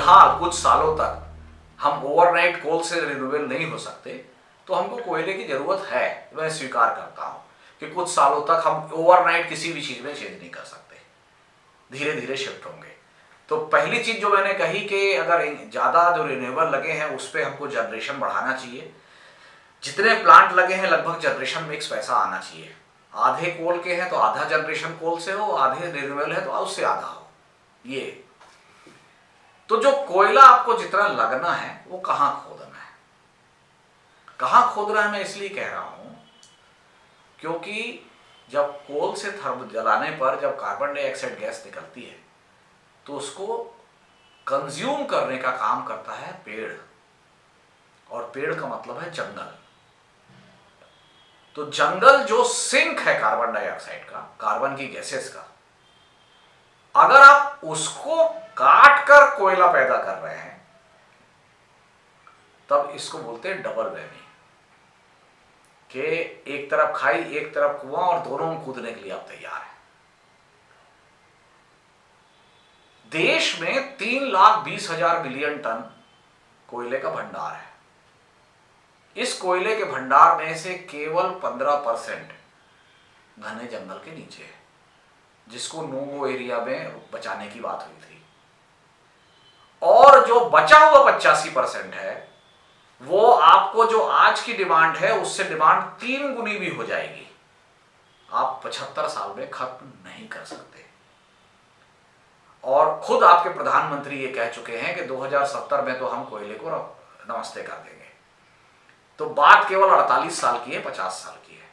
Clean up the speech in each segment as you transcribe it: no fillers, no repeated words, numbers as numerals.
फिलहाल कुछ सालों तक हम ओवरनाइट कोल से रिन्यूएबल नहीं हो सकते, तो हमको कोयले की जरूरत है। मैं स्वीकार करता हूं कि कुछ सालों तक हम ओवरनाइट किसी भी चीज में चेंज नहीं कर सकते, धीरे धीरे शिफ्ट होंगे। तो पहली चीज जो मैंने कही कि अगर ज्यादा जो रिन्यूएबल लगे हैं उस पर हमको जनरेशन बढ़ाना चाहिए। जितने प्लांट लगे हैं लगभग जनरेशन मिक्स वैसा आना चाहिए। आधे कोल के हैं तो आधा जनरेशन कोल से हो, आधे रिन्यूएबल है तो उससे आधा हो। ये तो जो कोयला आपको जितना लगना है वो कहां खोदना है, कहां खोद रहा है, मैं इसलिए कह रहा हूं क्योंकि जब कोल से थर्म जलाने पर जब कार्बन डाइऑक्साइड गैस निकलती है तो उसको कंज्यूम करने का काम करता है पेड़, और पेड़ का मतलब है जंगल। तो जंगल जो सिंक है कार्बन डाइऑक्साइड का, कार्बन की गैसेस का, अगर आप उसको काट कर कोयला पैदा कर रहे हैं तब इसको बोलते हैं डबल वेमिंग, कि एक तरफ खाई एक तरफ कुआं और दोनों में कूदने के लिए आप तैयार हैं। देश में 3,20,000 बिलियन टन कोयले का भंडार है। इस कोयले के भंडार में से केवल 15% घने जंगल के नीचे है, जिसको नो-गो एरिया में बचाने की बात हुई थी। और जो बचा हुआ 85% है वो आपको जो आज की डिमांड है उससे डिमांड 3 गुनी भी हो जाएगी, आप 75 साल में खत्म नहीं कर सकते। और खुद आपके प्रधानमंत्री ये कह चुके हैं कि 2070 में तो हम कोयले को नमस्ते कर देंगे। तो बात केवल 48 साल की है, 50 साल की है।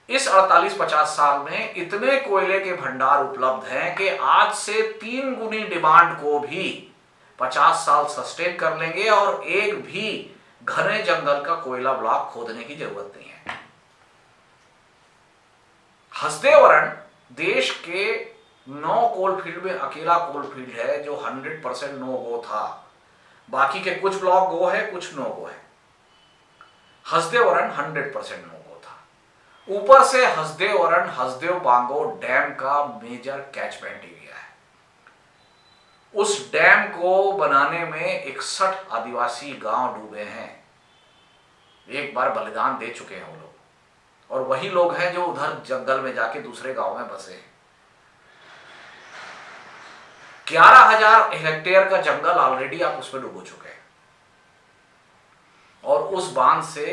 इस 48-50 साल में इतने कोयले के भंडार उपलब्ध हैं कि आज से 3 गुनी डिमांड को भी 50 साल सस्टेन कर लेंगे, और एक भी घने जंगल का कोयला ब्लॉक खोदने की जरूरत नहीं है। हसदेवरण देश के 9 कोल फील्ड में अकेला कोल फील्ड है जो 100% नो गो था। बाकी के कुछ ब्लॉक गो है, कुछ नो गो है। हसदेवरण 100% नो गो था। ऊपर से हसदेवरण हसदेव बांगो डैम का मेजर कैचमेंट एरिया है। उस डैम को बनाने में 61 आदिवासी गांव डूबे हैं, एक बार बलिदान दे चुके हैं वो लोग, और वही लोग हैं जो उधर जंगल में जाके दूसरे गांव में बसे हैं। 11,000 हेक्टेयर का जंगल ऑलरेडी आप उसमें डूबो चुके हैं, और उस बांध से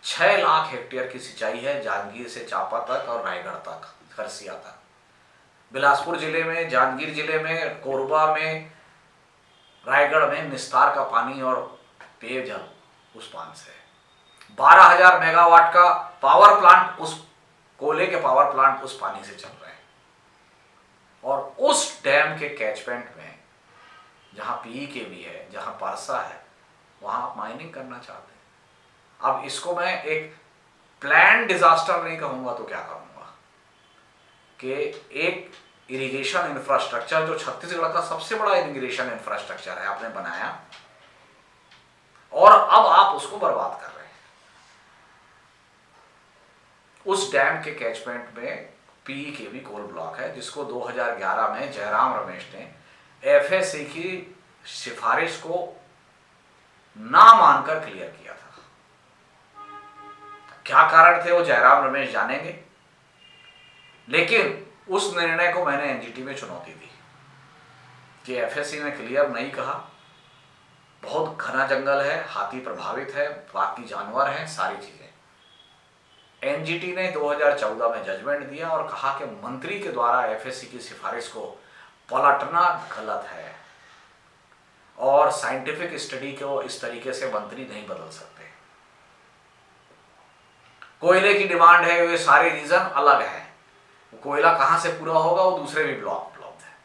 6 लाख हेक्टेयर की सिंचाई है, जांजगीर से चांपा तक और रायगढ़ तक, खरसिया तक। बिलासपुर जिले में, जांजगीर जिले में, कोरबा में, रायगढ़ में निस्तार का पानी और पेयजल उस बांध से। 12,000 मेगावाट का पावर प्लांट, उस कोयले के पावर प्लांट उस पानी से चल रहे हैं। और उस डैम के कैचमेंट में जहां पीईके भी है, जहां परसा है, वहां आप माइनिंग करना चाहते हैं। अब इसको मैं एक प्लान डिजास्टर नहीं कहूंगा तो क्या कहूंगा, कि एक इरिगेशन इंफ्रास्ट्रक्चर जो छत्तीसगढ़ का सबसे बड़ा इरिगेशन इंफ्रास्ट्रक्चर है आपने बनाया, और अब आप उसको बर्बाद कर रहे हैं। उस डैम के कैचमेंट में पीईके भी कोल ब्लॉक है, जिसको 2011 में जयराम रमेश ने एफएससी की सिफारिश को ना मानकर क्लियर किया था। क्या कारण थे वो जयराम रमेश जानेंगे, लेकिन उस निर्णय को मैंने एनजीटी में चुनौती दी कि एफएससी ने क्लियर नहीं कहा, बहुत घना जंगल है, हाथी प्रभावित है, बाकी जानवर हैं, सारी चीजें। एनजीटी ने 2014 में जजमेंट दिया और कहा कि मंत्री के द्वारा एफएससी की सिफारिश को पलटना गलत है, और साइंटिफिक स्टडी को इस तरीके से मंत्री नहीं बदल सकते। कोयले की डिमांड है, ये सारे रीजन अलग हैं। कोयला कहां से पूरा होगा वो दूसरे भी ब्लॉक उपलब्ध है।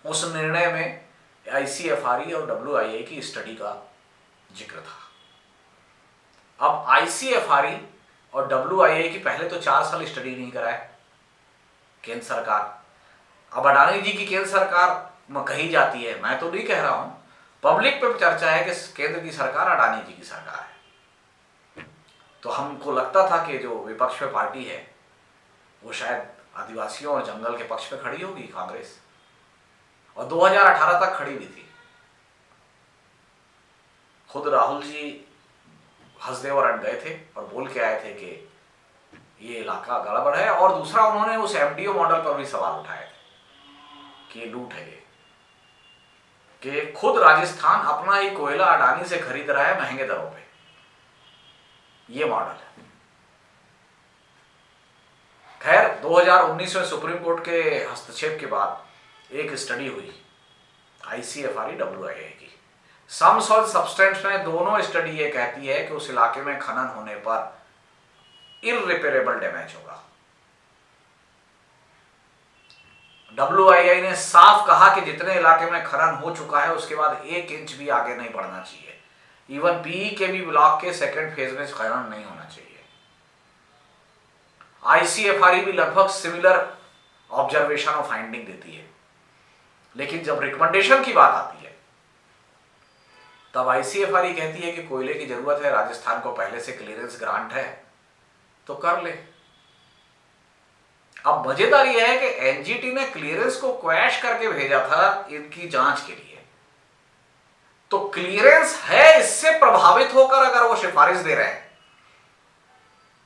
उस निर्णय में आईसीएफआरई और डब्ल्यूआईए की स्टडी का जिक्र था। अब आईसीएफआरई और डब्ल्यूआईए की पहले तो 4 साल स्टडी नहीं कराए केंद्र सरकार। अब अडानी जी की केंद्र सरकार में कही जाती है, मैं तो नहीं कह रहा हूं, पब्लिक पे चर्चा है कि केंद्र की सरकार अडानी जी की सरकार है। तो हमको लगता था कि जो विपक्ष में पार्टी है वो शायद आदिवासियों और जंगल के पक्ष पे खड़ी होगी, कांग्रेस। और 2018 तक खड़ी भी थी। खुद राहुल जी हंसदेव रट गए थे और बोल के आए थे कि ये इलाका गड़बड़ है, और दूसरा उन्होंने उस एमडीओ मॉडल पर भी सवाल उठाए थे कि ये लूट है, ये कि खुद राजस्थान अपना ही कोयला अडानी से खरीद रहा है महंगे दरों पे। ये मॉडल है। खैर 2019 में सुप्रीम कोर्ट के हस्तक्षेप के बाद एक स्टडी हुई ICFRE WIA की। सम्स और सब्सटेंस में दोनों स्टडी ये कहती है कि उस इलाके में खनन होने पर इररिपेरेबल डैमेज होगा। WIA ने साफ कहा कि जितने इलाके में खनन हो चुका है उसके बाद 1 इंच भी आगे नहीं बढ़ना चाहिए। इवन PE के भी ब्लॉक के सेकेंड फेज में खनन नहीं होना चाहिए। ICFRE भी लगभग सिमिलर ऑब्जर्वेशन और फाइंडिंग देती है, लेकिन जब रिकमेंडेशन की बात आती है तब ICFRE कहती है कि कोयले की जरूरत है, राजस्थान को पहले से क्लियरेंस ग्रांट है तो कर ले। अब मजेदार यह है कि NGT ने क्लियरेंस को क्वैश करके भेजा था इनकी जांच के लिए, तो क्लियरेंस है इससे प्रभावित होकर अगर वो सिफारिश दे रहे हैं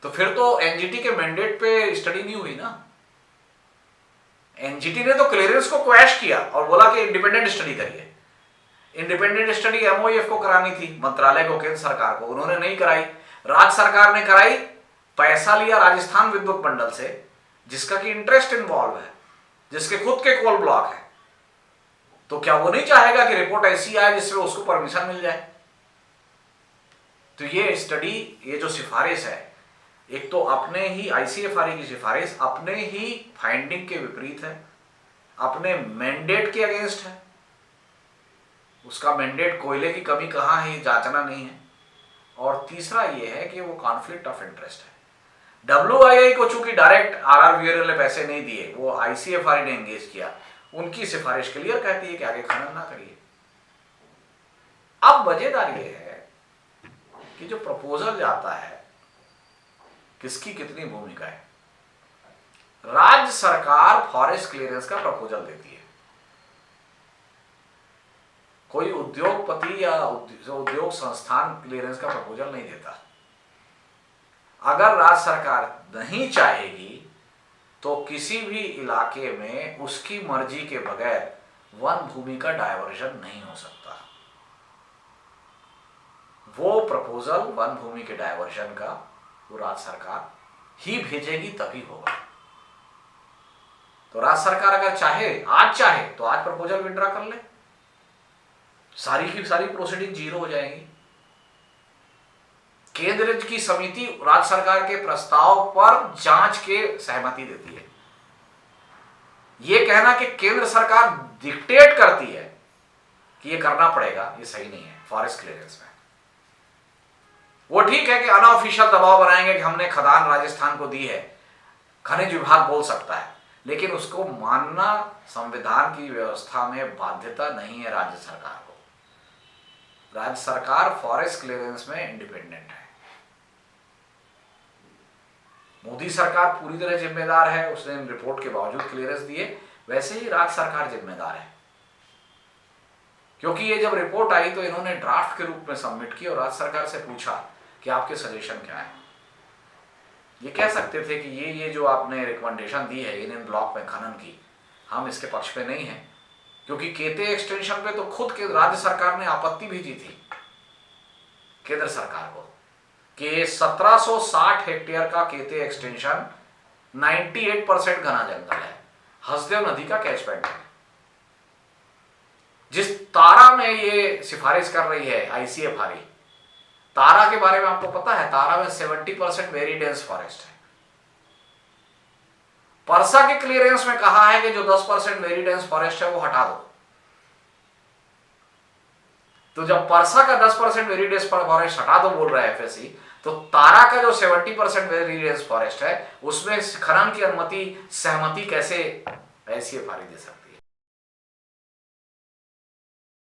तो फिर तो NGT के मैंडेट पे स्टडी नहीं हुई ना। NGT ने तो क्लियरेंस को क्वैश किया और बोला कि इंडिपेंडेंट स्टडी करिए। इंडिपेंडेंट स्टडी MOEF को करानी थी, मंत्रालय को, केंद्र सरकार को, उन्होंने नहीं कराई। राज्य सरकार ने कराई, पैसा लिया राजस्थान विद्युत मंडल से जिसका कि इंटरेस्ट इन्वॉल्व है, जिसके खुद के कोल ब्लॉक है, तो क्या वो नहीं चाहेगा कि रिपोर्ट ऐसी आए जिससे उसको परमिशन मिल जाए? तो ये स्टडी, ये जो सिफारिश है, एक तो अपने ही ICFRE की सिफारिश अपने ही फाइंडिंग के विपरीत है, अपने मैंडेट के अगेंस्ट है। उसका मैंडेट कोयले की कमी कहाँ है ये जांचना नहीं है, और तीसरा ये है कि वो कॉन्फ्लिक्ट ऑफ इंटरेस्ट है। WIA को चूंकि डायरेक्ट RRVNL ने पैसे नहीं दिए, वो ICFRE ने एंगेज किया, उनकी सिफारिश क्लियर कहती है कि आगे खनन ना करिए। अब मजेदार ये है कि जो प्रपोजल जाता है किसकी कितनी भूमिका है। राज्य सरकार फॉरेस्ट क्लियरेंस का प्रपोजल देती है, कोई उद्योगपति या उद्योग संस्थान क्लियरेंस का प्रपोजल नहीं देता। अगर राज्य सरकार नहीं चाहेगी तो किसी भी इलाके में उसकी मर्जी के बगैर वन भूमि का डायवर्जन नहीं हो सकता। वो प्रपोजल वन भूमि के डायवर्जन का वो राज्य सरकार ही भेजेगी तभी होगा। तो राज्य सरकार अगर चाहे तो आज प्रपोजल विड्रॉ कर ले, सारी की सारी प्रोसीडिंग जीरो हो जाएंगी। केंद्र की समिति राज्य सरकार के प्रस्ताव पर जांच के सहमति देती है। यह कहना कि केंद्र सरकार डिक्टेट करती है कि यह करना पड़ेगा, यह सही नहीं है। फॉरेस्ट क्लियरेंस में वो ठीक है कि अनऑफिशियल दबाव बनाएंगे कि हमने खदान राजस्थान को दी है, खनिज विभाग बोल सकता है, लेकिन उसको मानना संविधान की व्यवस्था में बाध्यता नहीं है राज्य सरकार को। राज्य सरकार फॉरेस्ट क्लियरेंस में इंडिपेंडेंट है। मोदी सरकार पूरी तरह जिम्मेदार है, उसने रिपोर्ट के बावजूद क्लियरेंस दिए, वैसे ही राज्य सरकार जिम्मेदार है। क्योंकि ये जब रिपोर्ट आई तो इन्होंने ड्राफ्ट के रूप में सबमिट की और राज्य सरकार से पूछा कि आपके सजेशन क्या है। ये कह सकते थे कि ये जो आपने रिकमेंडेशन दी है इन ब्लॉक में खनन की, हम इसके पक्ष पे नहीं हैं, क्योंकि केते एक्सटेंशन पे तो खुद के राज्य सरकार ने आपत्ति भेजी थी केंद्र सरकार को कि 1760 हेक्टेयर का केते एक्सटेंशन 98% घना जंगल है, हसदेव नदी का कैचमेंट है। जिस तारा में ये सिफारिश कर रही है ICFRE, तारा के बारे में आपको पता है, तारा में 70% वेरी डेंस फॉरेस्ट है। परसा के क्लियरेंस में कहा है कि जो 10% वेरी डेंस फॉरेस्ट है वो हटा दो। तो जब परसा का 10% वेरी डेंस फॉरेस्ट हटा दो बोल रहा है FSC, तो तारा का जो 70% वेरी डेंस फॉरेस्ट है उसमें खनन की अनुमति सहमति कैसे ICFRE दे सकती है?